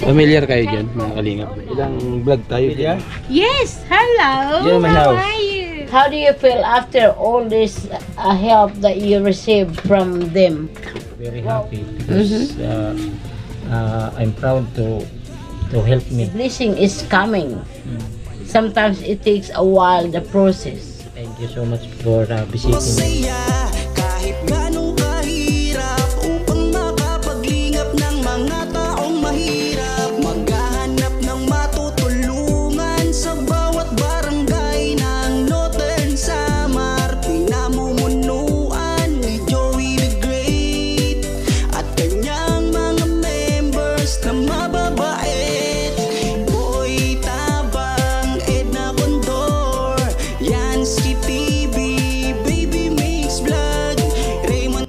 Familiar kayo dyan, mga kalingap. Ilang vlog tayo dyan. Yes, hello. Yeah, my How house. are you? How do you feel after all this help that you received from them? Very happy because I'm proud to help me. Blessing is coming. Sometimes it takes a while, the process. Thank you so much for visiting me. Kahit ganong kahirap upang makapaglingap ng mga taong mahirap, maghahanap ng matutulungan sa bawat barangay ng Northern Samar. Pinamumunuan ni Joey the Great at kanyang mga members na mababait. Boy Tabang, Edna Condor, Yansky TV, Baby Mix Vlog, Raymond.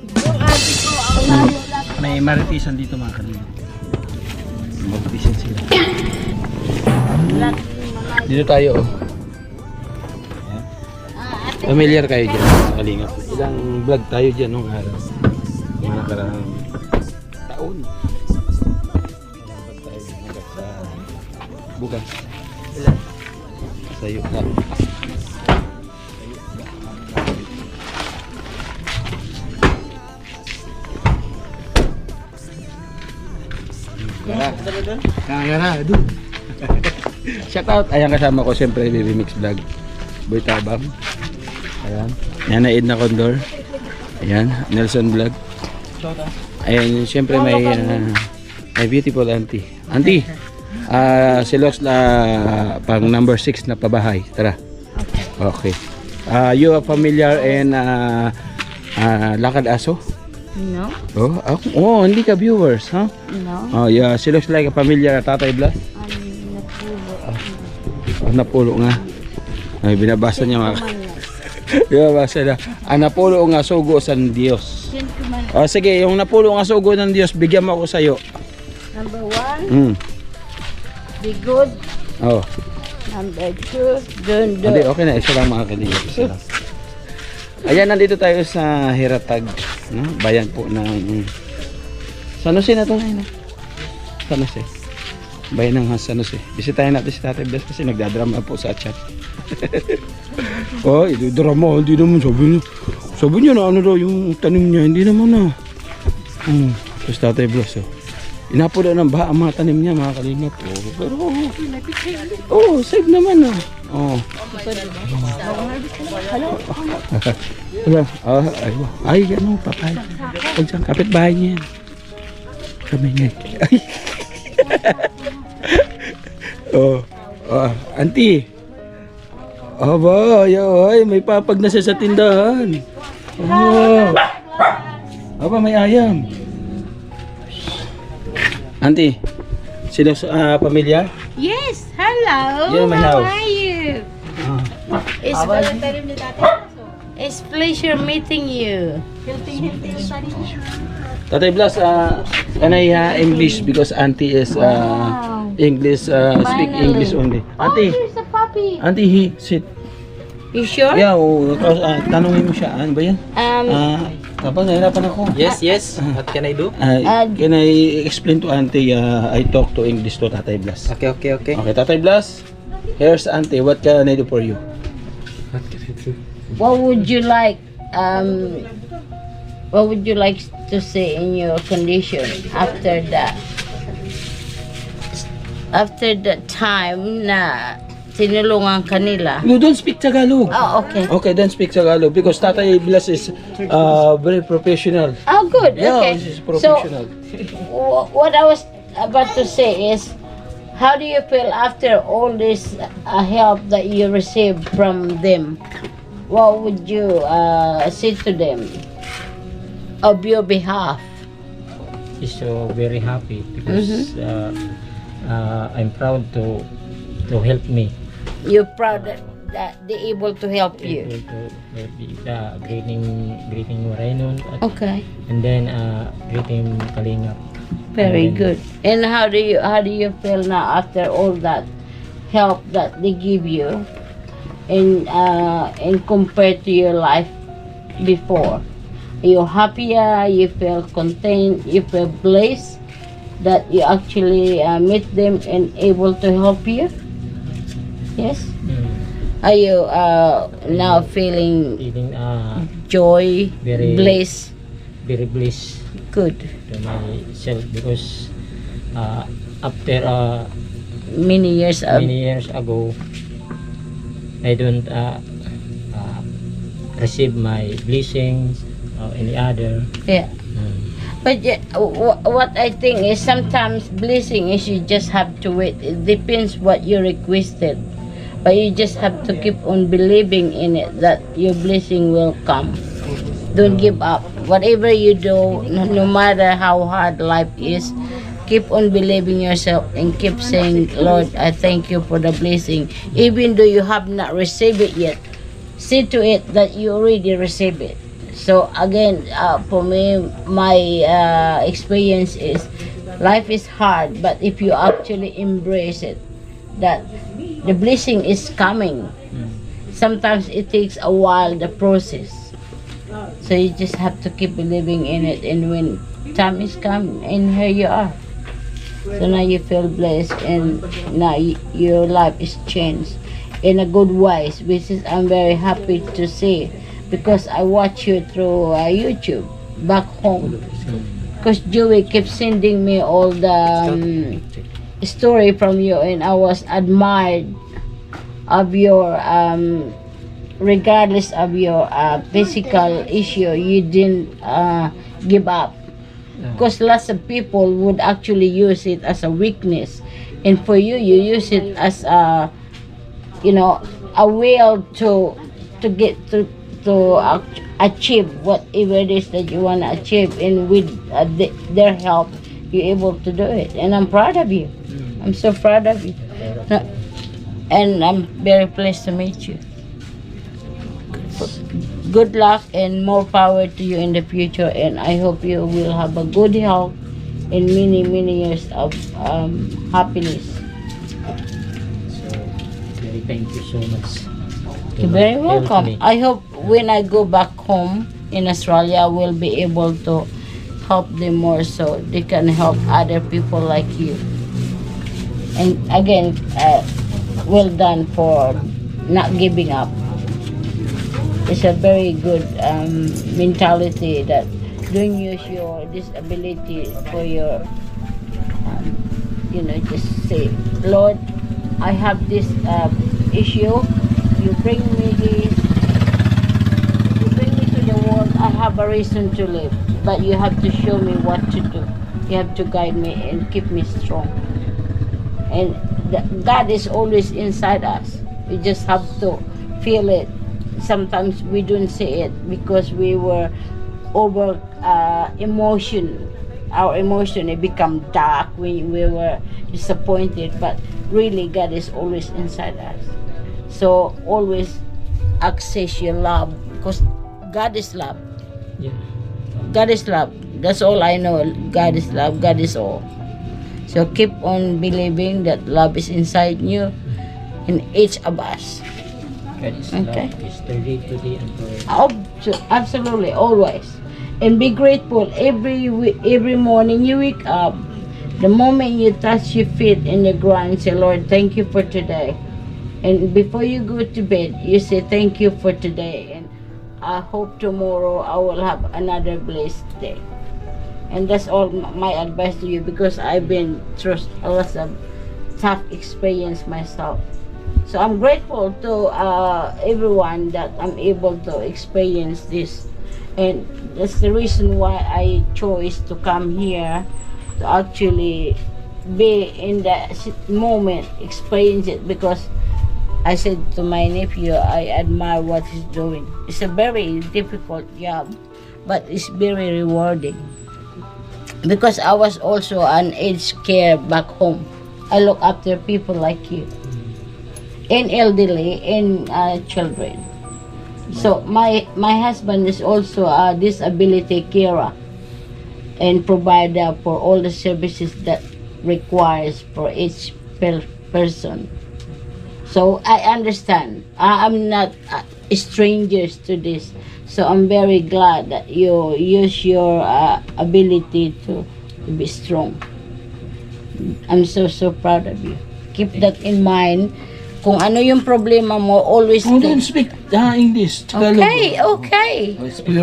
May maritisan dito, mga kalingap. Maritisan sila. Dito tayo, oh. Ayan. Familiar kayo dyan, mga kalingap. Ilang vlog tayo dyan nung araw. Mga nakarang taon. Ilang vlog tayo hanggang sa bukas. Sa yuka. Kaya doon. Shout out. Ayan, kasama ko siyempre Baby Mix Vlog. Boy Tabang. Ayan. Yan na Edna Condor. Ayan, Nelson Vlog. Ayan, siyempre may beautiful auntie. Auntie, silos na pang number 6 na pabahay. Tara. Okay. You are familiar in Lakad Aso? No? Oh, hindi ka viewers, ha? No? Oh, yeah, she looks like a familiar Tatay Blas. Napulo nga. Ay, binabasa niya mga. Binabasa na. Napulo nga sugo sa Diyos. Oh, sige, yung napulo nga sugo ng Diyos, bigyan mo ako sa iyo. Number 1, be good. Oh. Number 2, don't do. Hindi, okay na. Isa lang, mga kaibigan. Isa lang. Ayan, nandito tayo sa Hiratag, no? Bayan po ng San Jose na to, no? San Jose. Bayan ng San Jose. Bisitahin natin si Tatay Blas kasi nagdadrama po sa chat. Oh, ito drama, hindi naman sabi niya na ano daw yung tanim niya, hindi naman na. Tapos Tatay Blas, oh. Inapo daw ng baha ang mga tanim niya, mga kalingap. Oh, pero oh, save naman, oh. Oh. Hello. Ay, ano, papay. Huwag siyang kapitbahay niya yan. Kami niya. Ay. Auntie. Aba, ay, may papag na siya sa tindahan. Aba, may ayam. Auntie, sila pamilya? Yes, hello. Yeah, my How house. are you? It's pleasure meeting you. Tatay Blas, can I English because auntie is English, speak English only. Auntie, Here's a puppy. auntie, sit. You sure? Yeah, tanungin mo siya, ano ba yan? Tapos nahirapan ako. Yes. What can I do? Can I explain to auntie, I talk to English to Tatay Blas. Okay. Okay, Tatay Blas, here's auntie, what can I do for you? What can I do? What would you like? What would you like to say in your condition after that? After that time na tinulungan kanila. You don't speak Tagalog. Oh, okay. Okay, don't speak Tagalog because Tatay Blas is very professional. Oh, good. Yeah, Okay. this is professional. So, what I was about to say is, how do you feel after all this help that you received from them? What would you say to them of your behalf? So very happy because I'm proud to help me. You're proud that they're able to help you. Able to help the greeting Moreno Okay. and then greeting Kalingap. Very And then- good. And how do you feel now after all that help that they give you, and compared to your life before? Are you happier? You feel content? You feel blessed? that you actually meet them and able to help you. Yes. Are you now feeling Feeling joy, Very- bliss? very blessed Good. to myself because after Many years of many years ago, I don't receive my blessings or any other. yeah. But yeah, what I think is sometimes blessing is you just have to wait. It depends what you requested, but you just have to keep on believing in it that your blessing will come. Don't give up. Whatever you do, no matter how hard life is, keep on believing yourself and keep saying, Lord, I thank you for the blessing. Even though you have not received it yet, see to it that you already received it. So again, for me, my experience is life is hard, but if you actually embrace it, that the blessing is coming. Sometimes it takes a while, the process. So you just have to keep believing in it, and when time is come, and here you are. So now you feel blessed, and now your life is changed in a good ways, which is I'm very happy to see, because I watch you through YouTube back home. Because Joey kept sending me all the story from you, and I was admired of your regardless of your physical issue, you didn't give up. Because lots of people would actually use it as a weakness, and for you, you use it as a, you know, a will to get to achieve whatever it is that you want to achieve, and with their help, you're able to do it. And I'm proud of you. I'm so proud of you, and I'm very pleased to meet you. Good luck and more power to you in the future, and I hope you will have a good health and many years of happiness. So, very thank you so much. You're very Help welcome. me. I hope when I go back home in Australia, I will be able to help them more so they can help other people like you. And again, well done for not giving up. It's a very good mentality that don't use your disability for your, just say, Lord, I have this issue. You bring me this. You bring me to the world. I have a reason to live, but you have to show me what to do. You have to guide me and keep me strong. And God is always inside us. We just have to feel it. Sometimes we don't see it because we were over emotion. Our emotion, it become dark when we were disappointed, but really God is always inside us. So always access your love, because God is love. Yeah. God is love. That's all I know. God is love. God is all. So keep on believing that love is inside you, in each of us. God is Okay. love, yesterday, today, and forever. Absolutely, always. And be grateful every morning you wake up. The moment you touch your feet in the ground, say, Lord, thank you for today. And before you go to bed, you say, thank you for today. And I hope tomorrow I will have another blessed day. And that's all my advice to you, because I've been through a lot of tough experience myself. So I'm grateful to everyone that I'm able to experience this. And that's the reason why I chose to come here, to actually be in that moment, experience it, because I said to my nephew, I admire what he's doing. It's a very difficult job, but it's very rewarding. Because I was also an aged care back home. I look after people like you, and elderly, and children. So my husband is also a disability carer and provider for all the services that requires for each person. So I understand. I'm not strangers to this. So I'm very glad that you use your ability to be strong. I'm so proud of you. Keep that in mind. Kung ano yung problema mo, always Oh, don't think. speak English. Tagalog. Okay. Oh, speak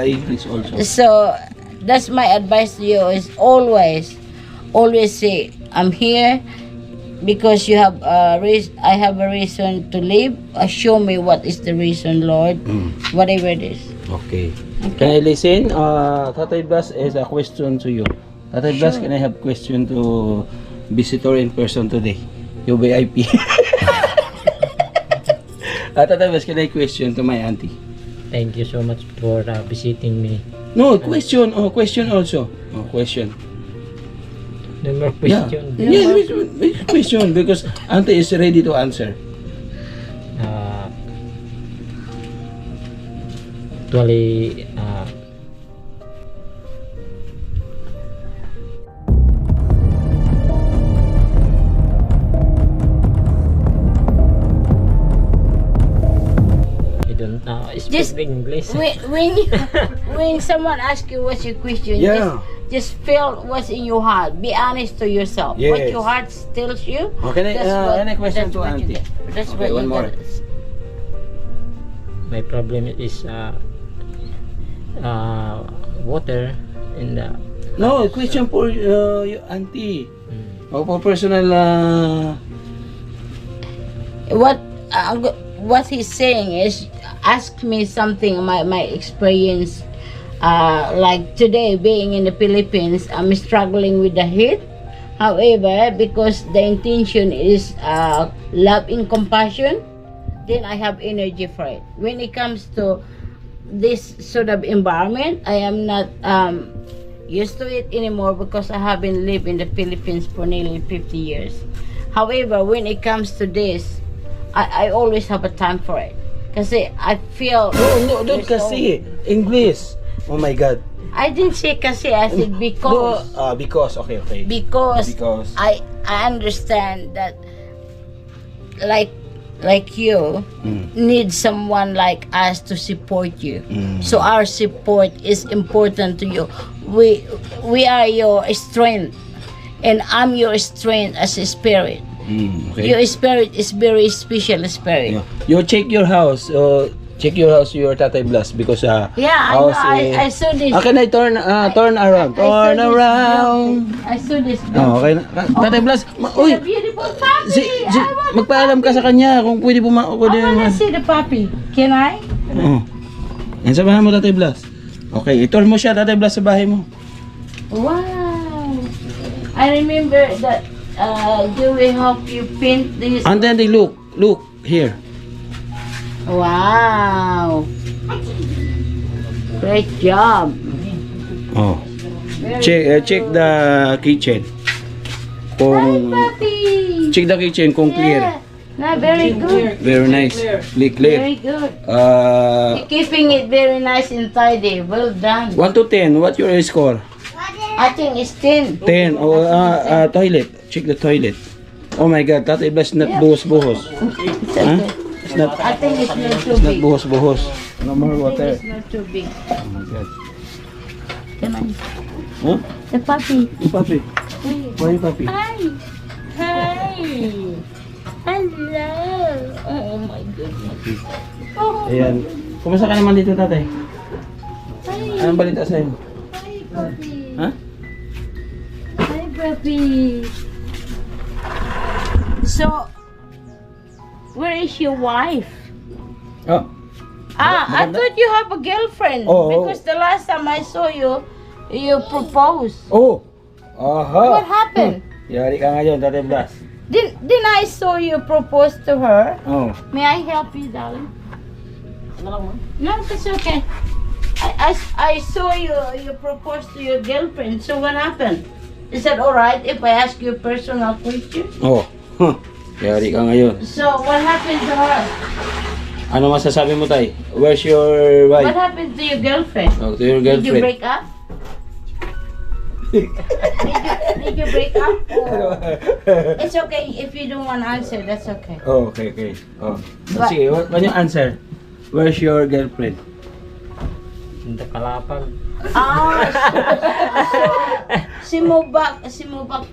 English also. So that's my advice to you is always say, I'm here because you have I have a reason to live. Show me what is the reason, Lord. Whatever it is. Okay. Can I listen? Tatay Blas is a question to you. Tatay Blas, can I have question to visitor in person today? You VIP. Tatay Blas, can I question to my auntie? Thank you so much for visiting me. No, question. Oh, question also. Oh, question. No more question. Yeah, question because auntie is ready to answer. Actually, I don't speak Just English. When someone asks you what's your question, Yeah. just feel what's in your heart. Be honest to yourself. What Yes. your heart tells you. Oh, can I, any question that's to what you auntie? get. That's Okay, what one you more. get. My problem is water in the. No, question for your auntie. Oh, for personal. What he's saying is, ask me something. My experience. Like today, being in the Philippines, I'm struggling with the heat. However, because the intention is love and compassion, then I have energy for it. When it comes to this sort of environment, I am not used to it anymore because I haven't lived in the Philippines for nearly 50 years. However, when it comes to this, I always have a time for it. Kasi I feel... No, don't kasi. English. Oh my God. I didn't say kasi, I said because. No, because. Okay. Because Because. I understand that like you need someone like us to support you. So our support is important to you. We are your strength, and I'm your strength as a spirit. Okay. Your spirit is very special spirit. Yeah. You check your house. Check your house, your Tatay Blas, because Yeah, I know. I saw this. Can I turn around? I saw Turn this around. building. I saw this. Oh, okay na. Tatay Blas, uy, A beautiful puppy. magpaalam ka sa kanya kung pwede pumako I din. wanna see the puppy. Can I? Oo. Yan sa bahay mo, Tatay Blas. Okay, i-tour mo siya, Tatay Blas, sa bahay mo. Wow. I remember that you will help you paint this. And then they look here. Wow. Great job. Oh. Very Check the kitchen. Hi, Kung puppy. check the kitchen kung clear. Yeah. No, very good. Very nice. Clear. Very good. You're keeping it very nice and tidy. Well done. 1 to 10, what your score? I think it's 10. 10. Oh, toilet. Check the toilet. Oh my God, Tatay Blas not buhos-buhos. It's Huh? okay. It's not I think it's not too not big. buhos-buhos. No more I think water. it's not too big. Oh my God. Come on. Huh? The puppy. Yung papi. Why yung papi? Hi. Hi. Hello. Oh my goodness. Oh. Ayan. Kumusta ka naman dito, tatay? Hi. Anong balita sa'yo? Hi, puppy. Ha? Hi, puppy. So, where is your wife? Oh. I thought you have a girlfriend. Oh. Because the last time I saw you, you proposed. Oh. Aha. What happened? Yari ka ngayon, Tatay Blas. Didn't I saw you propose to her? Oh. May I help you, darling? No, it's okay. I saw you propose to your girlfriend. So what happened? Is that alright if I ask you a personal question? Oh. Huh. Yari ka ngayon. So what happened to her? Ano masasabi mo, tay? Where's your What wife? happened to your girlfriend? Oh, to your Did you girlfriend. break up? Did you break up? Or... It's okay if you don't want to answer. That's okay. Oh, okay. Oh. But- Sige, what yung answer? Where's your girlfriend? In the Kalapag. Ah, she move back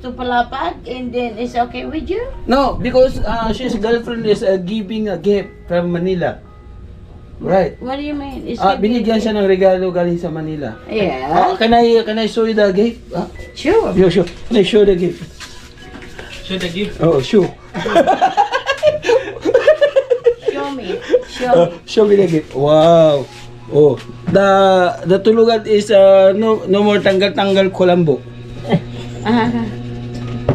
to Palapag, and then it's okay with you? No, because she's girlfriend is giving a gift from Manila. Right. What do you mean? It's Binigyan siya ng regalo galing sa Manila. Yeah. Can I show you the gift? Sure. Sure. Can I show the gift? Show the gift. Oh, sure. Show me. Show me. Show me the gift. Wow. Oh, the tulugan is no more tanggal-tanggal kulambo.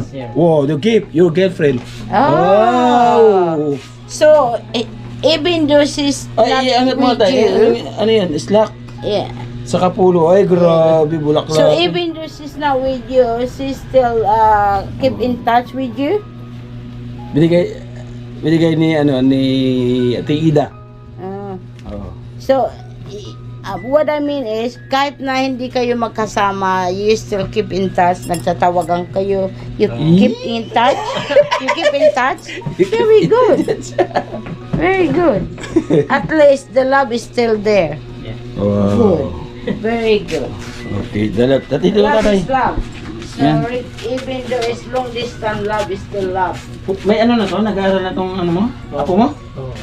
Yeah. Wow, the gift, your girlfriend. Oh. Wow. So, even though she's not Ay, angat mo with tayo. you, Ano yan? Slack? yeah. Sa kapulo. Ay, grabe, bulaklak. So even though she's not with you, she still keep in touch with you? Binigay ni, ni Ate Ida. Oh. So, what I mean is, kahit na hindi kayo magkasama, you still keep in touch, nagsatawagan kayo, you keep in touch, you keep in touch? Very good. Very good. At least the love is still there. Wow. Good. Very good. Okay, dati dito Love tatay. is love. So, Yan. even though it's long distance, love is still love. May ano na to? Nag-aaral na tong ano mo? Apo mo? Oo.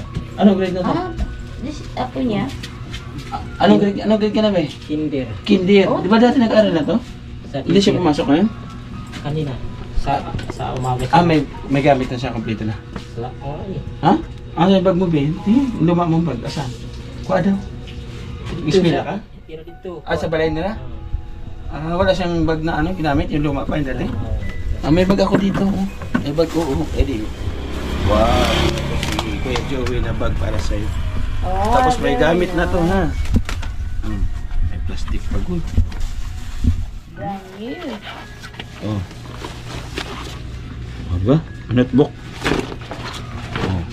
Anong grade na to? This ako niya. Anong grade ka na ba eh? Kinder. Kinder. Di ba dati nag-aaral na to? Sa Hindi siya pumasok ngayon? Kanina. Sa umaga. May gamit na siya, kompleto na. Ay. Ha? Ano yung bag mo, Ben? Luma mong bag. Asan? Kuha daw. Ismila ka? Pero dito. Sa balay nila? Wala siyang bag na ginamit, yung luma pa yung dati. May bag ako dito. May bag ko. Di. Wow. Si Kuya Joey na bag para sa'yo. Oh, Tapos may very gamit na to, nice. ha? May plastic bag. Brand new. Oh. Diba? Notebook. Oh.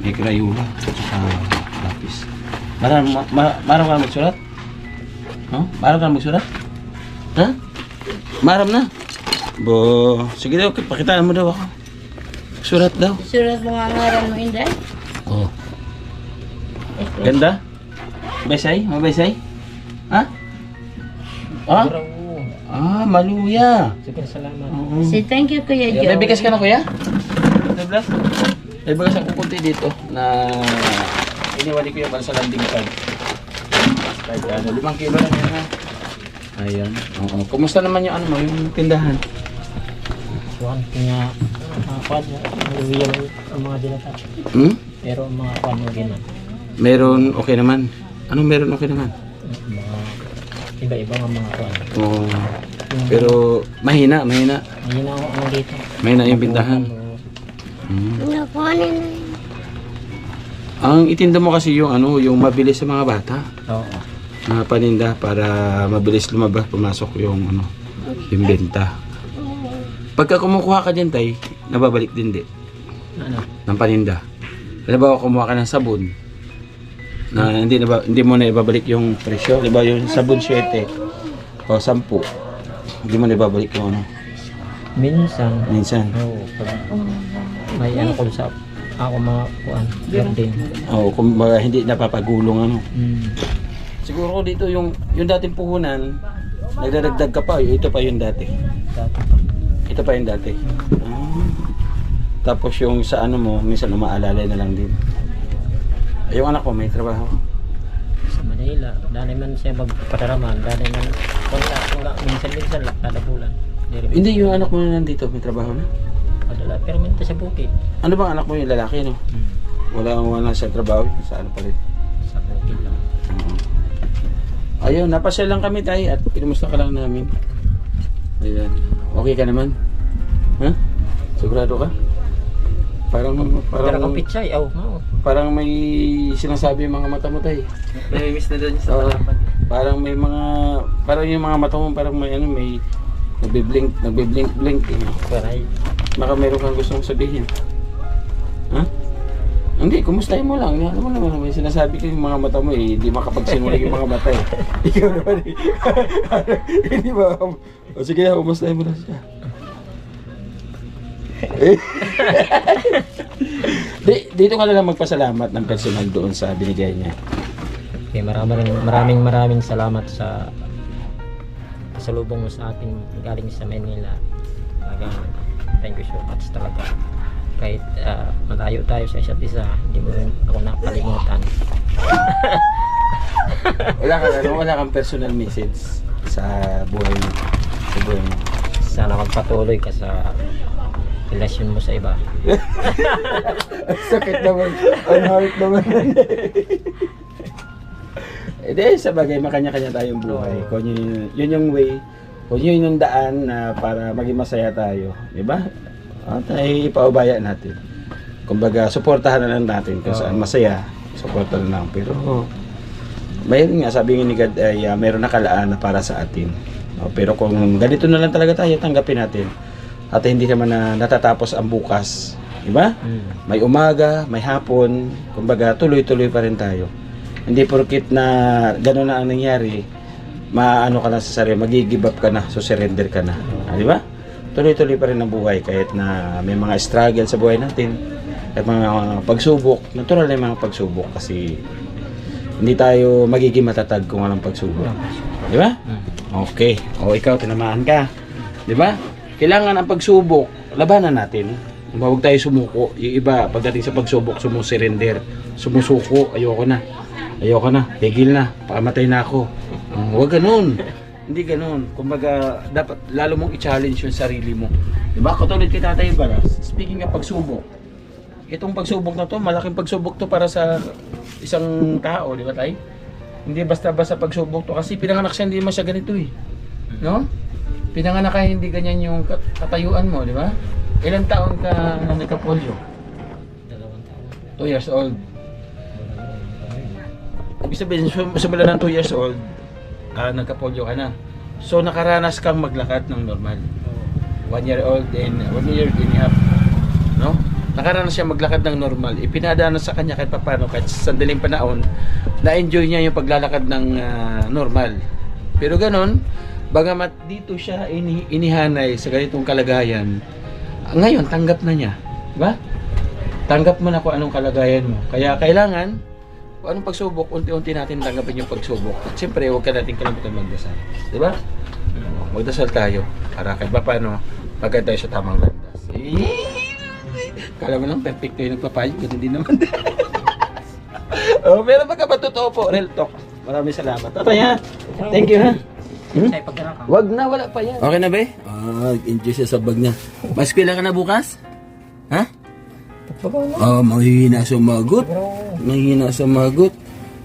May Crayola. Tsaka lapis. Maram ka magsulat? Oh? Maram ka magsulat? Ha? Maram na? Sige daw, pakitaan mo daw ako. Surat daw. Surat mo nga ngaran mo, Inday? Oh. Ganda? Baysay? Mabaysay? Ha? Ah? Maluya. Sige, salamat. Oo. Say thank you, Kuya Joe. May bigas ka na, kuya? Douglas? May bigas ako kunti dito na iniwali ko yung para sa landing pad. Kahit 5 kilo lang yan, ha? Ayan. Oo. Kumusta naman yung ano mo, yung tindahan? Kuhan ko nga. Kuhan mo. Ang mga dinata. Pero ang mga kuhan mo din. Meron okay naman. Anong meron okay naman? Mga iba-iba ang mga kuhan. Oo. Pero mahina. Hindi na ako ano dito. Mahina yung bintahan. Ang itinda mo kasi yung yung mabilis sa mga bata. Oo. Na paninda para mabilis lumabas, pumasok yung yung benta. Pagka kumukuha ka dyan, tay, nababalik din di. Ano? Ng paninda. Halimbawa, kumuha ka ng sabon na hindi mo na ibabalik yung presyo. Halimbawa, yung sabon 7 o 10. Hindi mo na ibabalik yung Minsan. Oo. Pag may ano ko sa ako mga kuhan. Garden. O, kumbaga, hindi napapagulong Mm. Siguro dito yung dating puhunan, nagdadagdag ka pa. Ito pa yung dati. Ito pa yung dati. Tapos yung sa mo, minsan umaalalay na lang din. Yung anak mo, may trabaho. Sa Manila. Dali man siya magpataraman. Dali man. Minsan lang. Kada bulan. Hindi, yung anak mo na nandito, may trabaho na. Padala. Pero minta sa bukid. Ano bang anak mo yung lalaki, no? Wala sa trabaho, sa ano pa rin. Sa bukid lang. Ayun, napasya lang kami tayo at pinumusta ka lang namin. Ayan. Okay ka naman? Ha? Sigurado ka? Pero kang pichay. Parang may sinasabi yung mga mata mo tayo. May miss na doon sa Palapag. Parang may parang yung mga mata mo parang may may nagbiblink. Paray. Baka meron kang gustong sabihin. Ha? Hindi, kumustahin mo lang. Alam mo naman, may sinasabi ko yung mga mata mo hindi makapagsinulig yung mga mata Ikaw naman hindi ba? O sige, kumustahin mo lang siya. Dito ka na lang magpasalamat ng personal doon sa binigay niya. Okay, maraming salamat sa salubong mo sa akin galing sa Manila. Talagang thank you so much talaga. Kahit malayo tayo sa isa't isa, hindi mo rin ako nakalimutan. Wala kang personal message sa buhay mo. Sa buhay mo. Sana magpatuloy ka sa relasyon mo sa iba. Sakit naman. Ang heart naman. Hindi, sa bagay, makanya-kanya tayong buhay. Kung yun yung way, kung yun yung daan na para maging masaya tayo. Diba? At ay ipaubaya natin. Kumbaga, suportahan na lang natin kung saan masaya. Suportahan na lang. Pero, mayroon nga, sabi ni God ay mayroon na kalaan na para sa atin. Pero kung ganito na lang talaga tayo, tanggapin natin. At hindi naman na natatapos ang bukas. Diba? May umaga, may hapon. Kumbaga, tuloy-tuloy pa rin tayo. Hindi porkit na gano'n na ang nangyari, maano ka na sa sarili, mag-give up ka na, so surrender ka na. Diba? Tuloy-tuloy pa rin ang buhay kahit na may mga struggle sa buhay natin. At mga pagsubok, natural na yung mga pagsubok kasi hindi tayo magiging matatag kung walang pagsubok. Diba? Okay. O ikaw, tinamaan ka. Diba? Kailangan ang pagsubok, labanan natin. Huwag tayo sumuko. Yung iba, pagdating sa pagsubok, sumusurrender. Sumusuko, ayoko na, tigil na, pakamatay na ako. Huwag ganun. Hindi ganun. Kumbaga, dapat lalo mong i-challenge yung sarili mo. Diba? Katulad kay Tatay Bara, speaking ng pagsubok, itong pagsubok na to, malaking pagsubok to para sa isang tao, di ba tay? Hindi basta-basta pagsubok to kasi pinanganak siya, hindi naman siya ganito eh. No? Pinanganak ka, hindi ganyan yung katayuan mo, di ba? Ilang taon ka na nagka-polio? 2 years old. Ibig sabihin, simula ng 2 years old, nagka-polio ka na. So nakaranas kang maglakad ng normal. 1 year old and 1 year and a half. No? Nakaranas siya maglakad ng normal. Ipinadaan sa kanya kahit paano, kahit sa sandaling panahon, na-enjoy niya yung paglalakad ng normal. Pero ganon, bagamat dito siya inihanay sa ganitong kalagayan, ngayon tanggap na niya. Diba? Tanggap mo na kung anong kalagayan mo. Kaya kailangan, kung anong pagsubok, unti-unti natin tanggapin yung pagsubok. At siyempre, huwag ka natin kalimutan magdasal. Diba? Magdasal tayo para kahit paano maganda tayo sa tamang landas. Kala mo lang perfect yung nagpapayag, pero hindi naman. Pero pagkapatotoo po, real talk. Maraming salamat. Tatay ha? Thank you ha? Wag na, wala pa yan. Okay na ba? Enjoy siya sa bag niya. Mas kailan ka na bukas? Ha? Mahihina sumagot. Mahihina sumagot.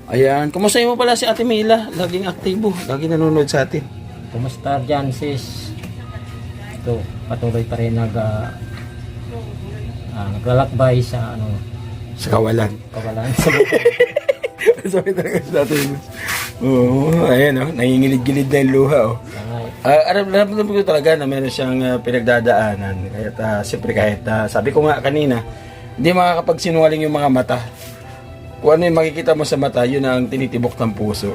Ayan. Kumusta mo pala si Ate Mila? Laging aktibo. Laging nanonood sa atin. Kumusta dyan sis? Ito, patuloy pa rin naglalakbay sa Sa kawalan. Sorry talaga sa atin. Oo, ayan o. Nangingilid-gilid na yung luha o. Alam ko talaga na meron siyang pinagdadaanan. Kaya siyempre kahit sabi ko nga kanina, hindi makakapagsinungaling yung mga mata. Kung ano yung makikita mo sa mata, yun ang tinitibok ng puso.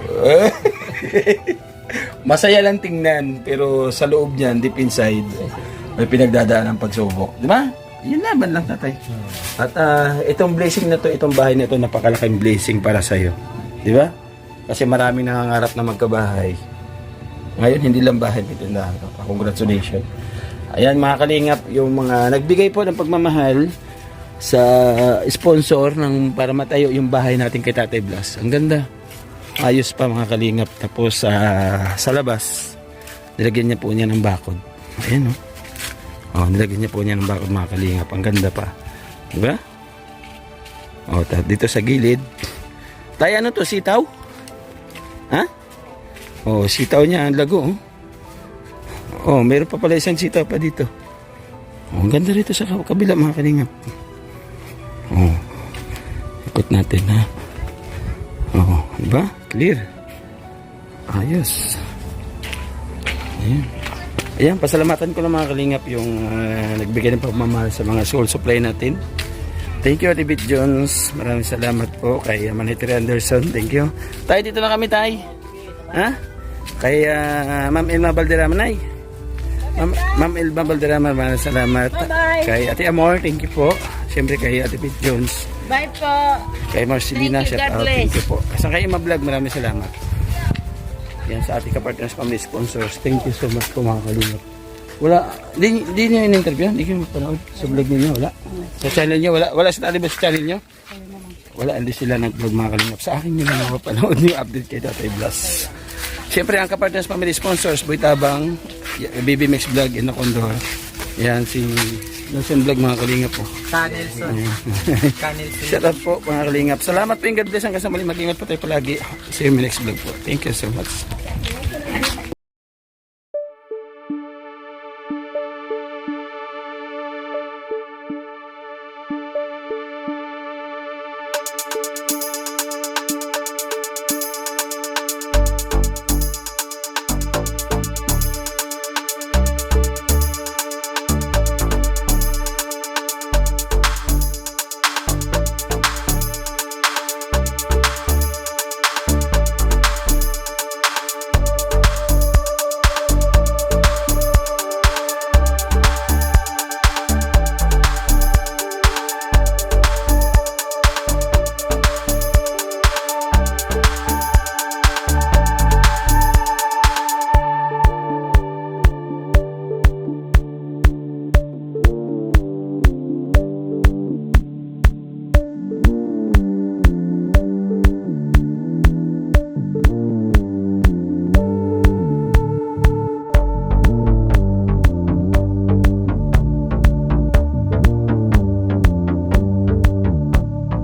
Masaya lang tingnan, pero sa loob niyan, deep inside, may pinagdadaan ng pagsubok. Di ba? Yun laban lang, tatay. At itong blessing na to, itong bahay na to, napakalaking blessing para sa'yo. Di ba? Kasi maraming nangangarap na magkabahay. Ngayon, hindi lang bahay, ito na. Congratulations. Ayan, mga kalingap, yung mga nagbigay po ng pagmamahal sa sponsor ng para matayo yung bahay natin kay Tatay Blas. Ang ganda. Ayos pa mga kalingap. Tapos sa labas, nilagyan niya po niya ng bakod. Ayan o. Nilagyan niya po niya ng bakod mga kalingap. Ang ganda pa. Diba? Dito sa gilid. Tayo ano to? Sitaw? Ha? Sitaw niya. Ang lago. Meron pa pala isang sitaw pa dito. Ang ganda rito sa kabila mga kalingap. Ikot natin ha. Diba? Clear. Ayos. Ayan, pasalamatan ko lang mga kalingap yung nagbigay ng pagmamahal sa mga soul supply natin. Thank you Ate Bit Jones. Maraming salamat po kay Manitri Anderson. Thank you. Tayo dito na kami tay. Ha? Kay Ma'am Elma Balderrama nay. Ma'am Elma Balderrama, maraming salamat. Bye-bye. Kay Ate Amor, thank you po. Siyempre kay Ate Bit Jones. Bye po. Kay Marcelina, Thank you, shout God out. bless. Thank you po. Sa kay Ma Vlog, maraming salamat. Yan sa ating kapartners family sponsors. Thank you so much po mga kalingap. Wala, di niyo in-interview? Hindi kayo mapanood sa vlog niyo? Wala? Sa channel niyo? Wala sinali ba sa channel niyo? Wala, hindi sila nag-vlog mga kalingap. Sa akin nyo lang mapanood niyo update kay Tatay Blas. Siyempre ang kapartners family sponsors, Boy Tabang, Baby Mix Vlog, and Condor. Yan si Nelson Vlog mga kalingap po. Kanelson. Kanelson. Shout out po mga kalingap. Salamat po yung God bless hanggang sa muli. Mag-ingat po tayo palagi. See you in my next vlog po. Thank you so much.